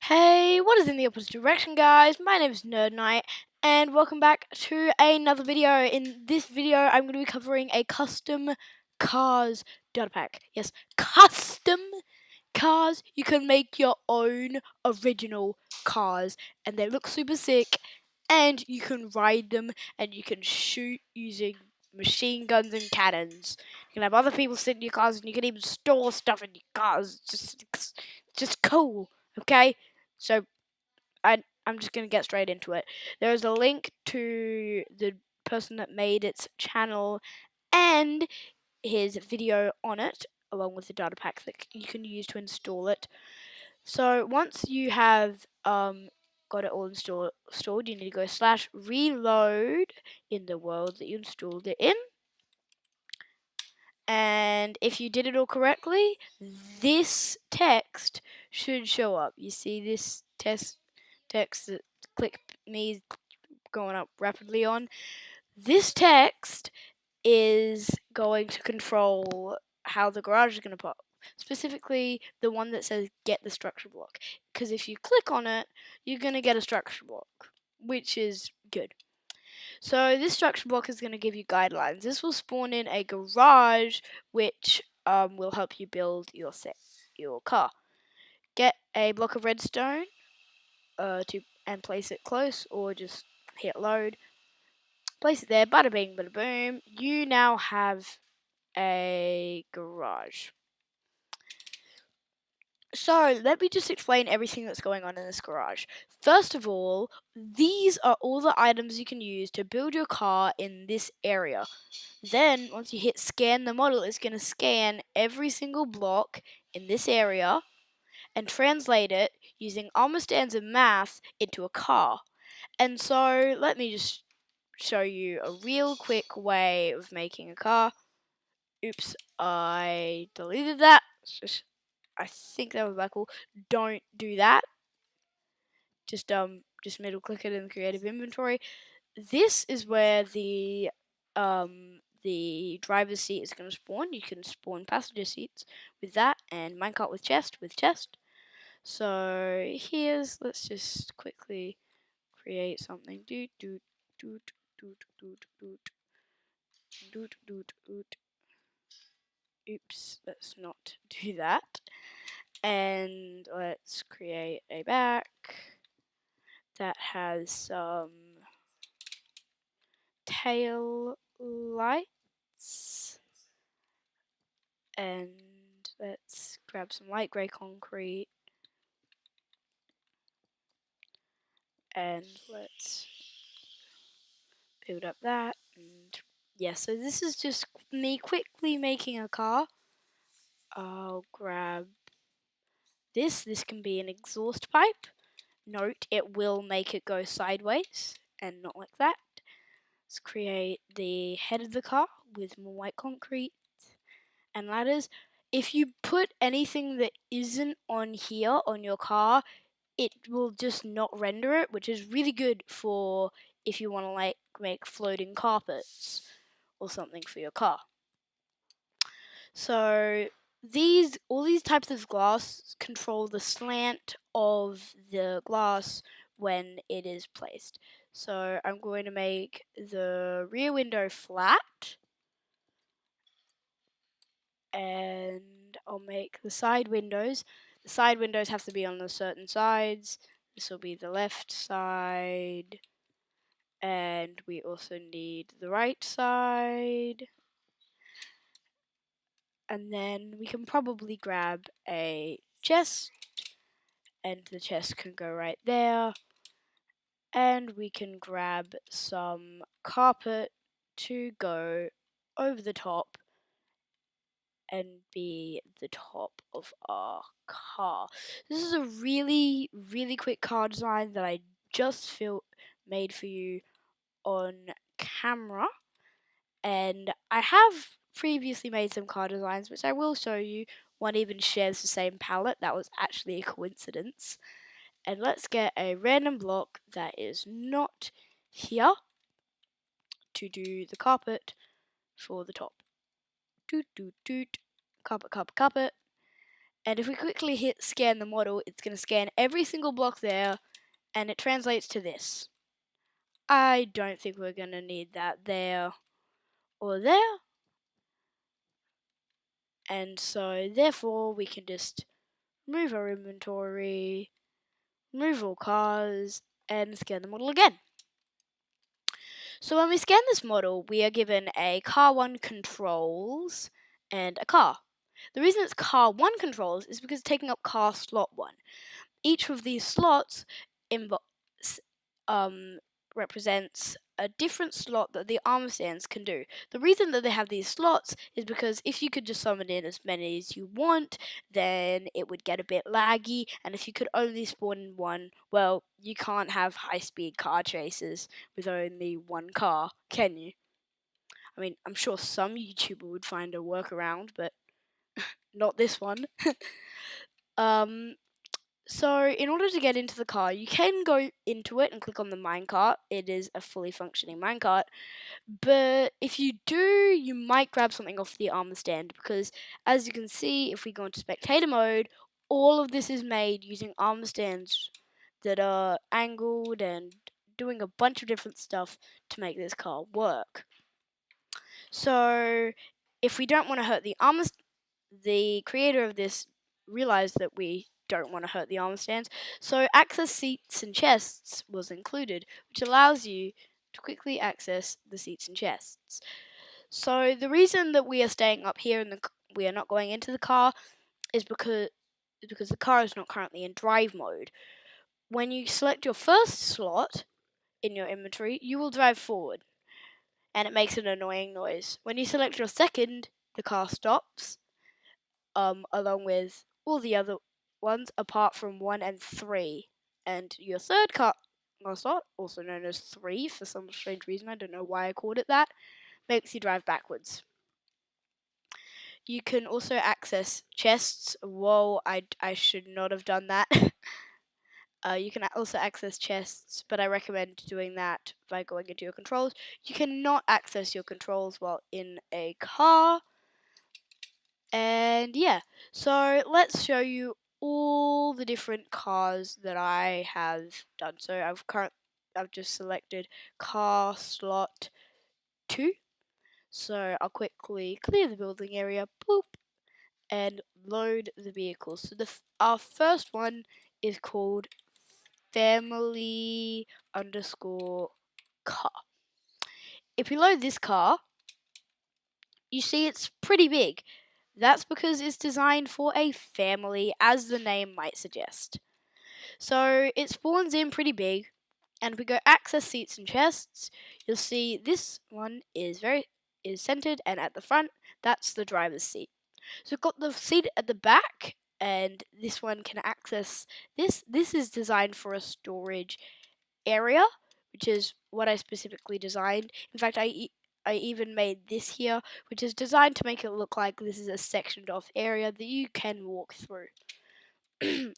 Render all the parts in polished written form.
Hey, what is in the opposite direction, guys? My name is Nerd Knight, and welcome back to another video. In this video, I'm going to be covering a custom cars data pack. Yes, custom cars. You can make your own original cars, and they look super sick, and you can ride them, and you can shoot using machine guns and cannons. You can have other people sit in your cars, and you can even store stuff in your cars. Just cool, okay? So I'm just gonna get straight into it. There's a link to the person that made its channel and his video on it, along with the data pack that you can use to install it. So once you have got it all installed, you need to go /reload in the world that you installed it in. And if you did it all correctly, this text should show up. You see this text that click me going up rapidly on. This text is going to control how the garage is going to pop. Specifically, the one that says get the structure block. Because if you click on it, you're going to get a structure block, which is good. So this structure block is going to give you guidelines. This will spawn in a garage, which will help you build your car. Get a block of redstone and place it close, or just hit load. Place it there. Bada bing, bada boom. You now have a garage. So, let me just explain everything that's going on in this garage. First of all, these are all the items you can use to build your car in this area. Then, once you hit scan the model, it's going to scan every single block in this area and translate it using almost ends of math into a car. And so, let me just show you a real quick way of making a car. Oops, I deleted that. I think that was back cool. Don't do that. Just middle click it in the creative inventory. This is where the driver's seat is going to spawn. You can spawn passenger seats with that, and minecart with chest. So let's just quickly create something. Oops, let's not do that. And let's create a back that has some tail lights. And let's grab some light grey concrete. And let's build up that. And yeah, so this is just me quickly making a car. I'll grab this. This can be an exhaust pipe. Note, it will make it go sideways and not like that. Let's create the head of the car with more white concrete and ladders. If you put anything that isn't on here on your car, it will just not render it, which is really good for if you want to like make floating carpets or something for your car. So all these types of glass control the slant of the glass when it is placed. So I'm going to make the rear window flat, and I'll make the side windows. The side windows have to be on the certain sides. This will be the left side, and we also need the right side. And then we can probably grab a chest, and the chest can go right there. And we can grab some carpet to go over the top and be the top of our car. This is a really, really quick car design that I just made for you on camera. And I have previously made some car designs, which I will show you. One even shares the same palette. That was actually a coincidence. And let's get a random block that is not here to do the carpet for the top. Doot, doot, doot. Carpet, carpet, carpet. And if we quickly hit scan the model, it's going to scan every single block there, and it translates to this. I don't think we're going to need that there or there. And so therefore we can just remove our inventory, remove all cars, and scan the model again. So when we scan this model, we are given a car 1 controls and a car. The reason it's car 1 controls is because it's taking up car slot 1. Each of these slots represents a different slot that the armor stands can do. The reason that they have these slots is because if you could just summon in as many as you want, then it would get a bit laggy, and if you could only spawn in one, well, you can't have high-speed car chases with only one car, can you? I mean, I'm sure some YouTuber would find a workaround, but not this one. So in order to get into the car, you can go into it and click on the minecart. It is a fully functioning minecart. But if you do, you might grab something off the armor stand, because as you can see, if we go into spectator mode, all of this is made using armor stands that are angled and doing a bunch of different stuff to make this car work. So if we don't want to hurt the armor, the creator of this realized that we don't want to hurt the armor stands, so access seats and chests was included, which allows you to quickly access the seats and chests. So the reason that we are staying up here and we are not going into the car is because the car is not currently in drive mode. When you select your first slot in your inventory, you will drive forward, and it makes an annoying noise. When you select your second, the car stops, along with all the other ones apart from 1 and 3. And your third car slot, also known as 3 for some strange reason, I don't know why I called it that, makes you drive backwards. You can also access chests. Whoa, I should not have done that. You can also access chests, but I recommend doing that by going into your controls. You cannot access your controls while in a car. And yeah, so let's show you all the different cars that I have done. So I've just selected car slot 2. So I'll quickly clear the building area, boop, and load the vehicle. So our first one is called family underscore car. If you load this car, you see it's pretty big. That's because it's designed for a family, as the name might suggest. So it spawns in pretty big, and if we go access seats and chests, you'll see this one is centered, and at the front, that's the driver's seat. So we've got the seat at the back, and this one can access this. This is designed for a storage area, which is what I specifically designed. In fact, I even made this here, which is designed to make it look like this is a sectioned off area that you can walk through.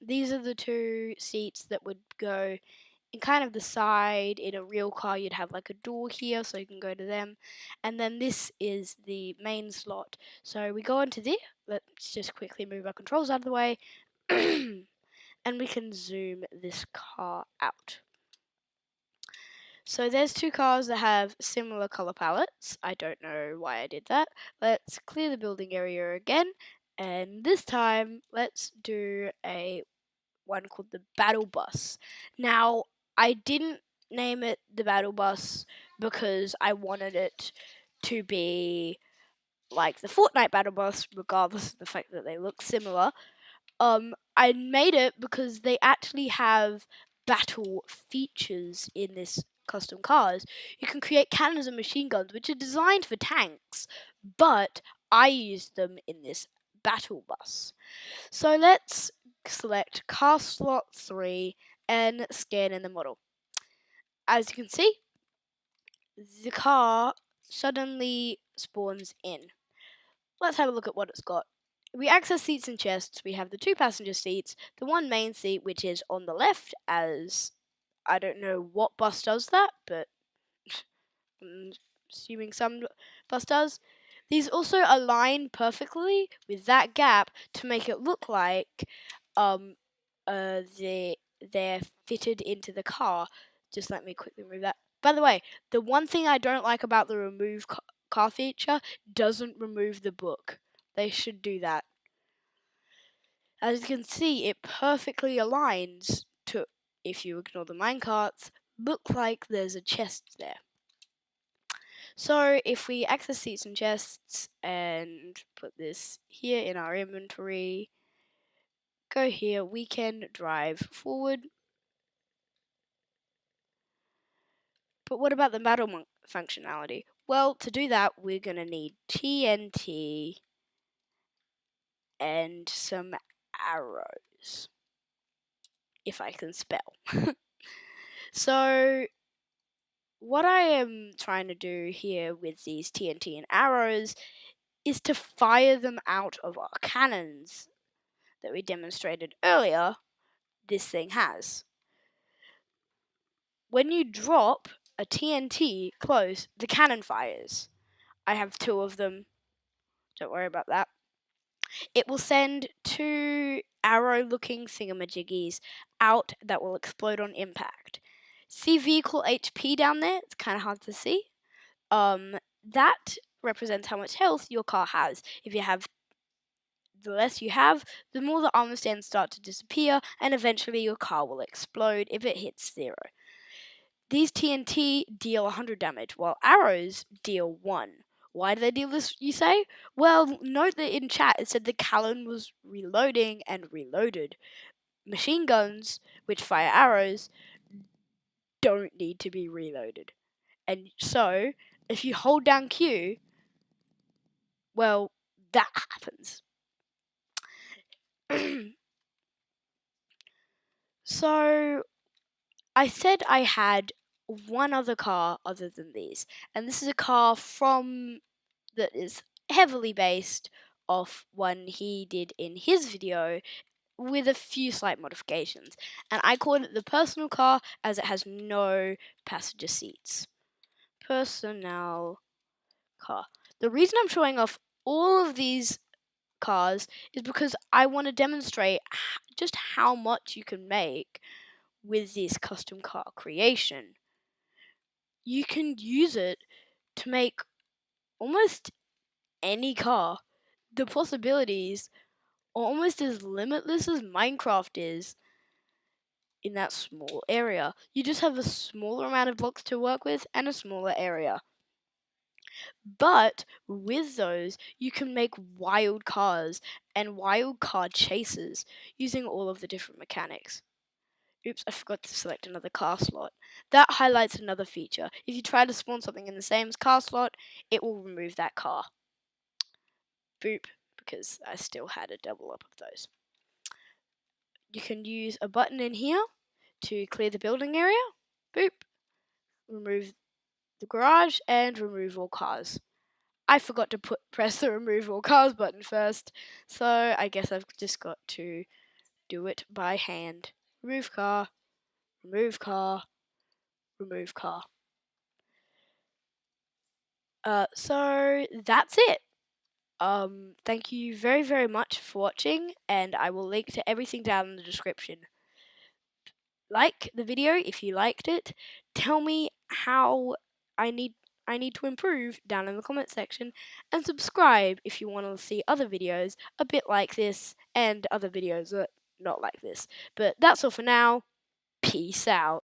These are the two seats that would go in kind of the side. In a real car, you'd have like a door here, so you can go to them. And then this is the main slot. So we go into there. Let's just quickly move our controls out of the way. And we can zoom this car out. So there's two cars that have similar color palettes. I don't know why I did that. Let's clear the building area again, and this time let's do a one called the Battle Bus. Now, I didn't name it the Battle Bus because I wanted it to be like the Fortnite Battle Bus, regardless of the fact that they look similar. I made it because they actually have battle features in this custom cars. You can create cannons and machine guns, which are designed for tanks, but I used them in this battle bus. So let's select car slot 3 and scan in the model. As you can see, the car suddenly spawns in. Let's have a look at what it's got. We access seats and chests. We have the 2 passenger seats, the 1 main seat, which is on the left, as I don't know what bus does that, but I'm assuming some bus does. These also align perfectly with that gap to make it look like they're fitted into the car. Just let me quickly remove that. By the way, the one thing I don't like about the remove car feature doesn't remove the book. They should do that. As you can see, it perfectly aligns to, if you ignore the minecarts, look like there's a chest there. So if we access seats and chests and put this here in our inventory, go here, we can drive forward. But what about the battle functionality? Well, to do that, we're going to need TNT and some arrows, if I can spell. So what I am trying to do here with these TNT and arrows is to fire them out of our cannons that we demonstrated earlier this thing has. When you drop a TNT close, the cannon fires. I have 2 of them. Don't worry about that. It will send 2 arrow-looking thingamajiggies out that will explode on impact. See vehicle HP down there? It's kind of hard to see. That represents how much health your car has. If you have the less you have, the more the armor stands start to disappear, and eventually your car will explode if it hits 0. These TNT deal 100 damage, while arrows deal 1. Why do they deal this, you say? Well, note that in chat it said the Callan was reloading and reloaded. Machine guns, which fire arrows, don't need to be reloaded. And so, if you hold down Q, well, that happens. So, I said I had one other car other than these, and this is a car that is heavily based off one he did in his video with a few slight modifications, and I called it the personal car as it has no passenger seats. Personnel car. The reason I'm showing off all of these cars is because I want to demonstrate just how much you can make with this custom car creation. You can use it to make almost any car. The possibilities are almost as limitless as Minecraft is in that small area. You just have a smaller amount of blocks to work with and a smaller area. But with those, you can make wild cars and wild car chases using all of the different mechanics. Oops, I forgot to select another car slot. That highlights another feature. If you try to spawn something in the same car slot, it will remove that car. Boop, because I still had a double up of those. You can use a button in here to clear the building area. Boop. Remove the garage and remove all cars. I forgot to press the remove all cars button first, so I guess I've just got to do it by hand. Remove car, remove car, remove car. So that's it. Thank you very, very much for watching, and I will link to everything down in the description. Like the video if you liked it. Tell me how I need to improve down in the comment section, and subscribe if you want to see other videos a bit like this and other videos that not like this. But that's all for now. Peace out.